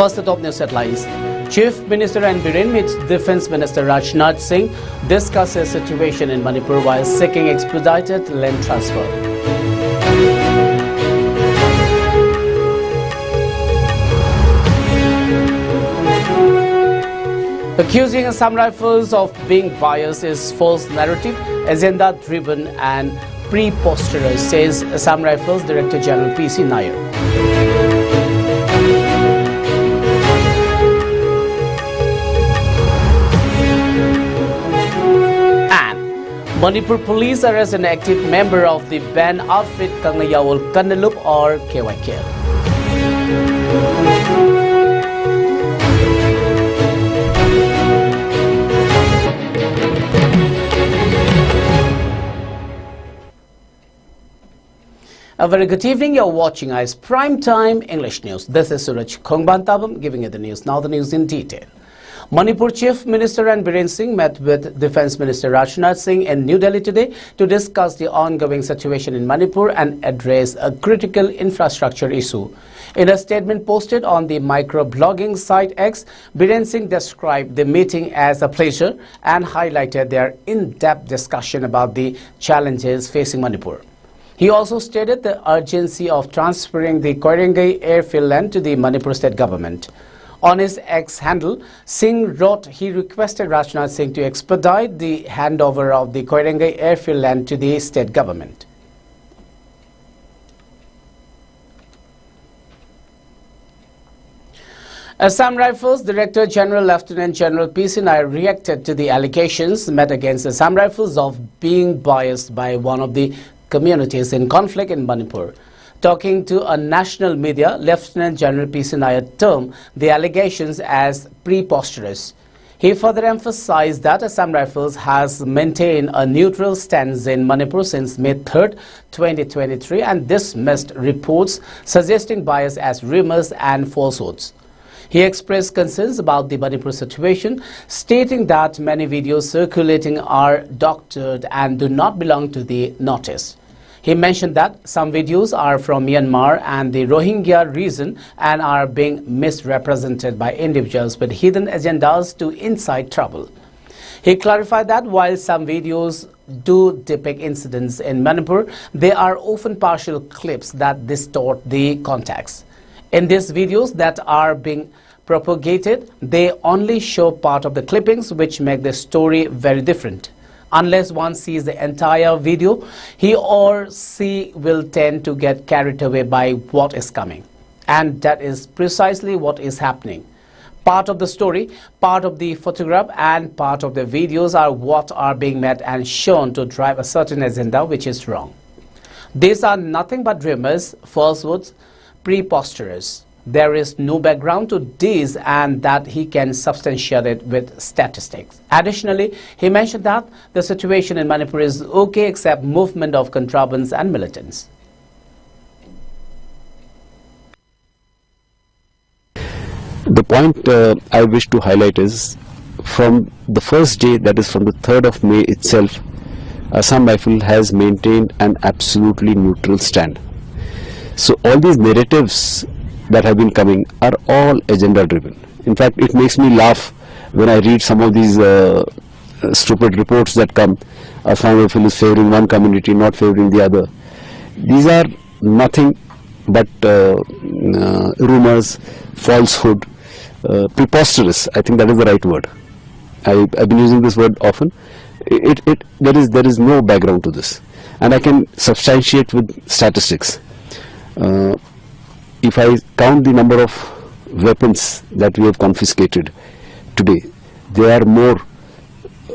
First, the top news headlines. Chief Minister and Biren meets Defence Minister Rajnath Singh, discusses situation in Manipur while seeking expedited land transfer. Accusing Assam Rifles of being biased is false narrative, agenda-driven and preposterous, says Assam Rifles Director General PC Nair. And Manipur police arrest an active member of the band outfit Kangayawul Kandalup or KYK. A very good evening. You're watching IS Prime Time English News. This is Suraj Khongbantabam giving you the news. Now the news in detail. Manipur Chief Minister and Biren Singh met with Defence Minister Rajnath Singh in New Delhi today to discuss the ongoing situation in Manipur and address a critical infrastructure issue. In a statement posted on the microblogging site X, Biren Singh described the meeting as a pleasure and highlighted their in-depth discussion about the challenges facing Manipur. He also stated the urgency of transferring the Koirengai airfield land to the Manipur state government. On his X handle, Singh wrote he requested Rajnath Singh to expedite the handover of the Koirengai airfield land to the state government. Assam Rifles Director General Lieutenant General PC Nair reacted to the allegations made against Assam Rifles of being biased by one of the communities in conflict in Manipur. Talking to a national media, Lieutenant General PC Nair termed the allegations as preposterous. He further emphasized that Assam Rifles has maintained a neutral stance in Manipur since May 3, 2023 and dismissed reports suggesting bias as rumors and falsehoods. He expressed concerns about the Manipur situation, stating that many videos circulating are doctored and do not belong to the notice. He mentioned that some videos are from Myanmar and the Rohingya region and are being misrepresented by individuals with hidden agendas to incite trouble. He clarified that while some videos do depict incidents in Manipur, they are often partial clips that distort the context. In these videos that are being propagated, they only show part of the clippings, which make the story very different. Unless one sees the entire video, he or she will tend to get carried away by what is coming. And that is precisely what is happening. Part of the story, part of the photograph and part of the videos are what are being made and shown to drive a certain agenda, which is wrong. These are nothing but rumors, falsehoods, preposterous. There is no background to these and that he can substantiate it with statistics. Additionally, he mentioned that the situation in Manipur is okay except movement of contrabands and militants. The point I wish to highlight is from the first day, that is from the 3rd of May itself, Assam Rifle has maintained an absolutely neutral stand. So all these narratives that have been coming are all agenda driven. In fact, it makes me laugh when I read some of these stupid reports that come. Assam Rifle is favoring one community, not favoring the other. These are nothing but rumors, falsehood, preposterous. I think that is the right word. I've been using this word often. There is no background to this, and I can substantiate with statistics. If I count the number of weapons that we have confiscated today, they are more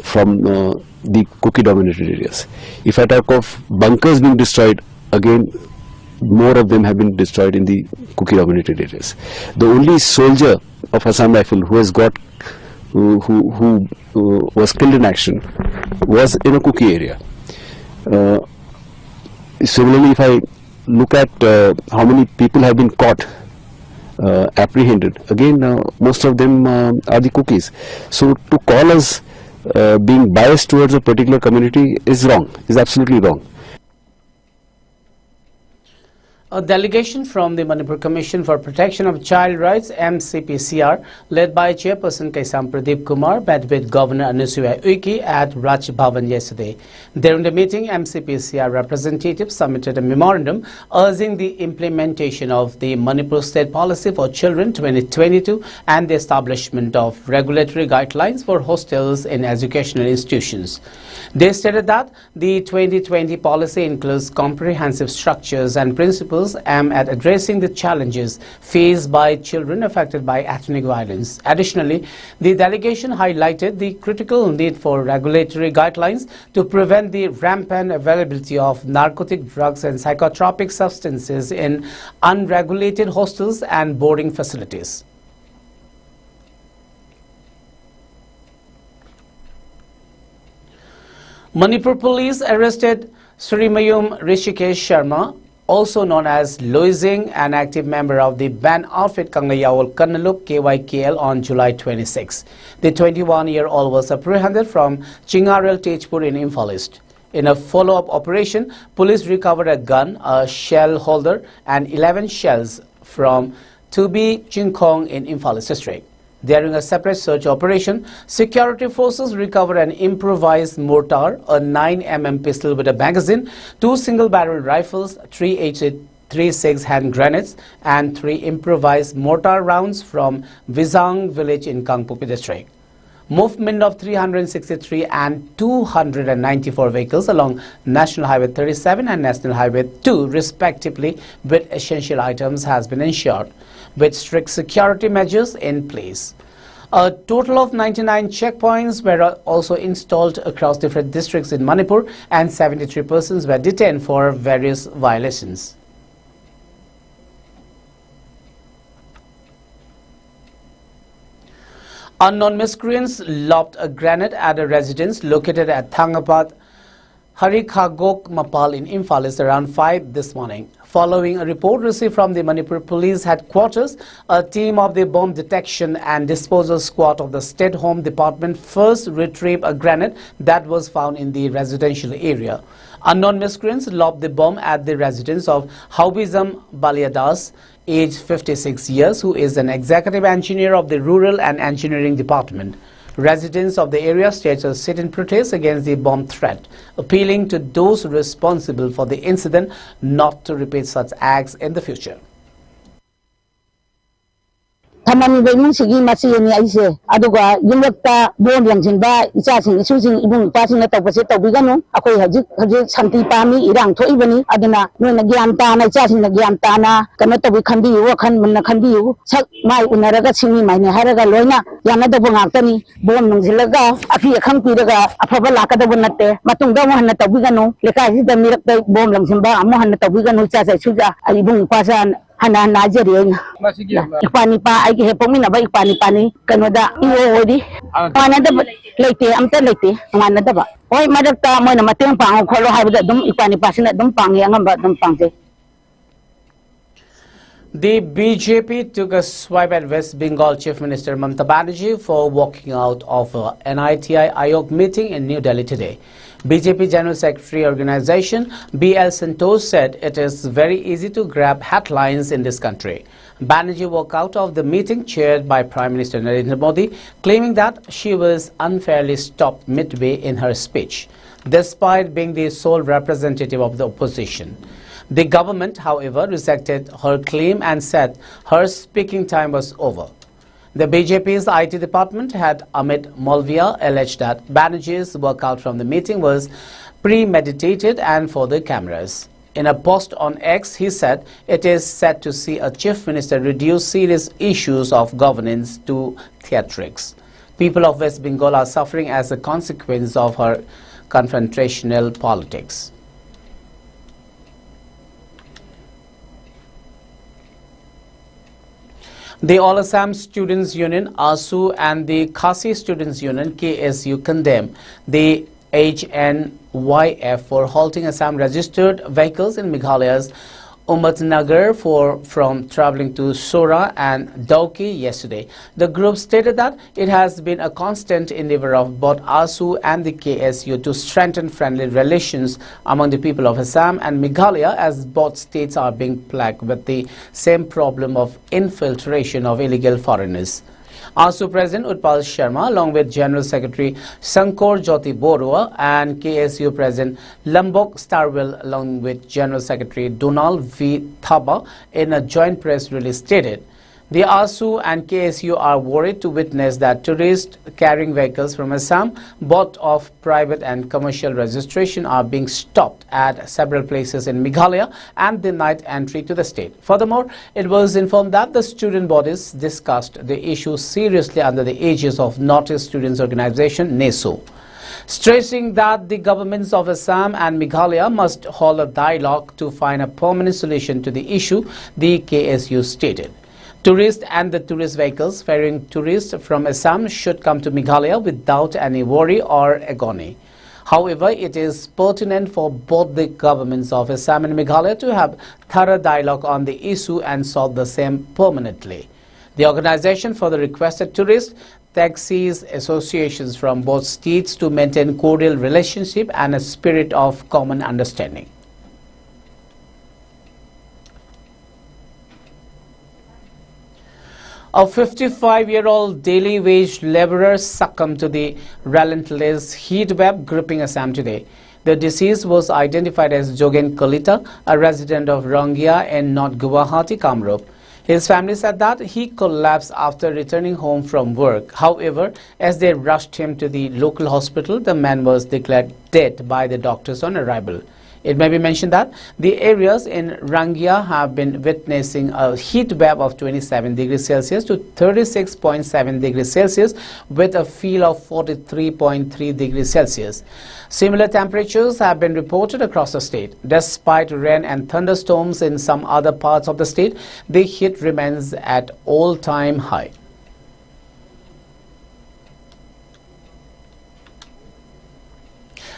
from the Kuki-dominated areas. If I talk of bunkers being destroyed, again, more of them have been destroyed in the Kuki-dominated areas. The only soldier of Assam Rifle who has got, who was killed in action, was in a Kuki area. Similarly, if I look at how many people have been caught, apprehended, again most of them are the Kukis. So to call us being biased towards a particular community is wrong, is absolutely wrong. A delegation from the Manipur Commission for Protection of Child Rights (MCPCR), led by Chairperson Kaisam Pradeep Kumar, met with Governor Anusuya Uike at Raj Bhavan yesterday. During the meeting, MCPCR representatives submitted a memorandum urging the implementation of the Manipur State Policy for Children 2022 and the establishment of regulatory guidelines for hostels in educational institutions. They stated that the 2020 policy includes comprehensive structures and principles aimed at addressing the challenges faced by children affected by ethnic violence. Additionally, the delegation highlighted the critical need for regulatory guidelines to prevent the rampant availability of narcotic drugs and psychotropic substances in unregulated hostels and boarding facilities. Manipur police arrested Surimayum Rishikesh Sharma, also known as Loising, an active member of the band outfit Kangayawal Kannalup KYKL, on July 26. The 21-year-old was apprehended from Chingarel Tejpur in Imphal East. In a follow-up operation, police recovered a gun, a shell holder, and 11 shells from Tubi Chingkong in Imphal East district. During a separate search operation, security forces recovered an improvised mortar, a 9mm pistol with a magazine, 2 single-barrel rifles, 3 .36 hand grenades, and 3 improvised mortar rounds from Vizang village in Kangpupi district. Movement of 363 and 294 vehicles along National Highway 37 and National Highway 2 respectively with essential items has been ensured, with strict security measures in place. A total of 99 checkpoints were also installed across different districts in Manipur, and 73 persons were detained for various violations. Unknown miscreants lobbed a grenade at a residence located at Thangapad Harikagok Mapal in Imphal East around 5 this morning. Following a report received from the Manipur Police Headquarters, a team of the Bomb Detection and Disposal Squad of the State Home Department first retrieved a grenade that was found in the residential area. Unknown miscreants lobbed the bomb at the residence of Haubizam Baliadas, aged 56 years, who is an executive engineer of the Rural and Engineering Department. Residents of the area staged a sit-in protest against the bomb threat, appealing to those responsible for the incident not to repeat such acts in the future. Thamami Bemung Sigi Masi ni Aise, Aduga, Yumata, Bom Yangzinba, Isasing, Susin, Ibun passing at opposite of Bigano, Ako Haji Santi Pami, Irang to Ibani, Adana, when a Giantana, Jasin, a Giantana, Kanata we can be, Wakan, Manakandu, Sak, my Unaraga Singing, my Haraga Loina, Yanada Bonatani, Bom Zilaga, Afia Kampiraga, a Pabalaka the Bonate, Matunga Hanata Bigano, Leka, the Mirak, Bom Yangzinba, Mohanata Bigano, Chasa Suga, Ibun Pasan. Hana Nigerian. Ipanipa, I give Pomina by Panipani, Canada, Iodi. Another lady, I'm telling another. Why, Mother Tam, when a Matin Pang, Colo have the Dum Ipanipasin at Dumpang, young about Dumpang. The BJP took a swipe at West Bengal Chief Minister Mamata Banerjee for walking out of an NITI Ayog meeting in New Delhi today. BJP General Secretary Organization B.L. Santosh said it is very easy to grab headlines in this country. Banerjee walked out of the meeting chaired by Prime Minister Narendra Modi, claiming that she was unfairly stopped midway in her speech, despite being the sole representative of the opposition. The government, however, rejected her claim and said her speaking time was over. The BJP's IT department head Amit Malviya alleged that Banerjee's walkout from the meeting was premeditated and for the cameras. In a post on X, he said it is sad to see a chief minister reduce serious issues of governance to theatrics. People of West Bengal are suffering as a consequence of her confrontational politics. The All Assam Students Union ASU and the Khasi Students Union KSU condemn the HNYF for halting Assam registered vehicles in Meghalaya's Umatnagar from traveling to Sora and Dauki yesterday. The group stated that it has been a constant endeavor of both ASU and the KSU to strengthen friendly relations among the people of Assam and Meghalaya, as both states are being plagued with the same problem of infiltration of illegal foreigners. ASU President Utpal Sharma, along with General Secretary Sankor Jyoti Borua and KSU President Lambok Starwell, along with General Secretary Donald V. Thaba, in a joint press release stated, the ASU and KSU are worried to witness that tourists carrying vehicles from Assam, both of private and commercial registration, are being stopped at several places in Meghalaya and denied entry to the state. Furthermore, it was informed that the student bodies discussed the issue seriously under the aegis of Northeast Students Organization, NESO. Stressing that the governments of Assam and Meghalaya must hold a dialogue to find a permanent solution to the issue, the KSU stated. Tourists and the tourist vehicles ferrying tourists from Assam should come to Meghalaya without any worry or agony. However, it is pertinent for both the governments of Assam and Meghalaya to have thorough dialogue on the issue and solve the same permanently. The organization for the requested tourists taxis associations from both states to maintain cordial relationship and a spirit of common understanding. A 55-year-old daily wage laborer succumbed to the relentless heat wave gripping Assam today. The deceased was identified as Jogen Kalita, a resident of Rangia in North Guwahati, Kamrup. His family said that he collapsed after returning home from work. However, as they rushed him to the local hospital, the man was declared dead by the doctors on arrival. It may be mentioned that the areas in Rangia have been witnessing a heat wave of 27 degrees Celsius to 36.7 degrees Celsius with a feel of 43.3 degrees Celsius. Similar temperatures have been reported across the state. Despite rain and thunderstorms in some other parts of the state, the heat remains at all-time high.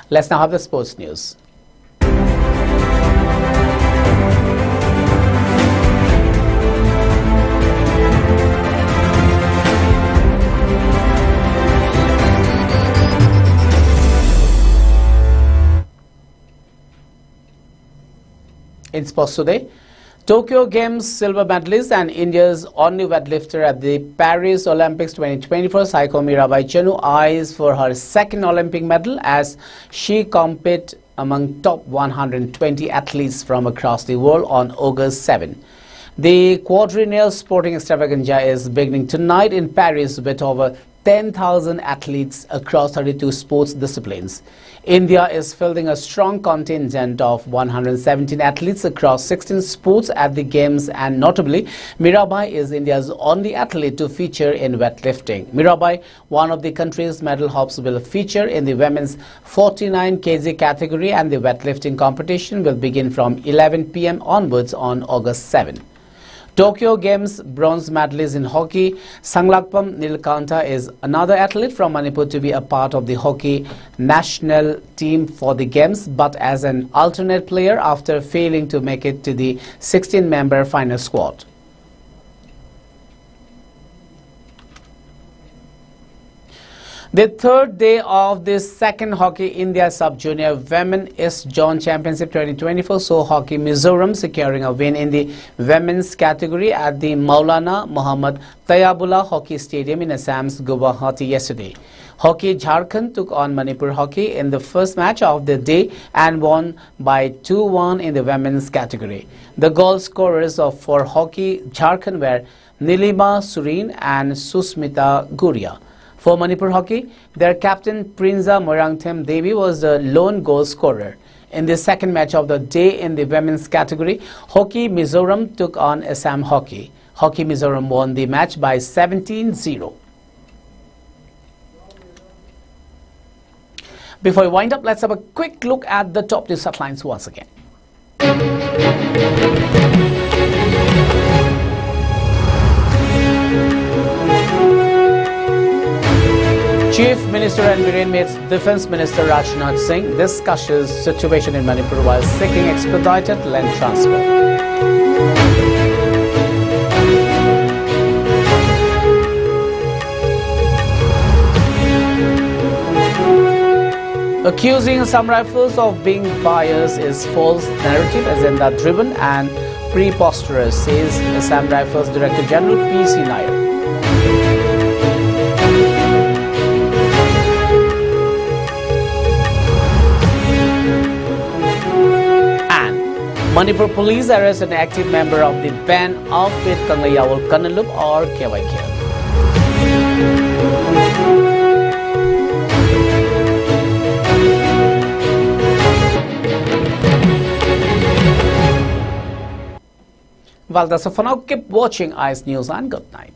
Let's now have the sports news. In sports today, Tokyo Games silver medalist and India's only weightlifter at the Paris Olympics 2024, ISCOM Mirabai Chanu, eyes for her second Olympic medal as she competes among top 120 athletes from across the world on August 7. The quadrennial sporting extravaganza is beginning tonight in Paris with over 10,000 athletes across 32 sports disciplines. India is fielding a strong contingent of 117 athletes across 16 sports at the Games, and notably, Mirabai is India's only athlete to feature in weightlifting. Mirabai, one of the country's medal hopes, will feature in the women's 49 kg category, and the weightlifting competition will begin from 11 p.m. onwards on August 7. Tokyo Games bronze medalist in hockey, Sanglakpam Nilkanta, is another athlete from Manipur to be a part of the hockey national team for the Games, but as an alternate player after failing to make it to the 16-member final squad. The third day of the second Hockey India Sub-Junior Women East Zone Championship 2024 saw Hockey Mizoram securing a win in the women's category at the Maulana Muhammad Tayyabullah Hockey Stadium in Assam's Guwahati yesterday. Hockey Jharkhand took on Manipur Hockey in the first match of the day and won by 2-1 in the women's category. The goal scorers for Hockey Jharkhand were Nilima Surin and Susmita Guria. For Manipur Hockey, their captain Prinza Morangthem Devi was the lone goal scorer. In the second match of the day in the women's category, Hockey Mizoram took on Assam Hockey. Hockey Mizoram won the match by 17-0. Before we wind up, let's have a quick look at the top news headlines once again. Chief Minister and Biren meets Defence Minister Rajnath Singh discusses situation in Manipur while seeking expedited land transfer. Accusing Assam Rifles of being biased is false narrative, agenda-driven and preposterous, says Assam Rifles Director General P.C. Nair. And Manipur police arrest an active member of the band outfit Kangayawal Kanalup or KYK. Well, that's all for now. Keep watching IS News and good night.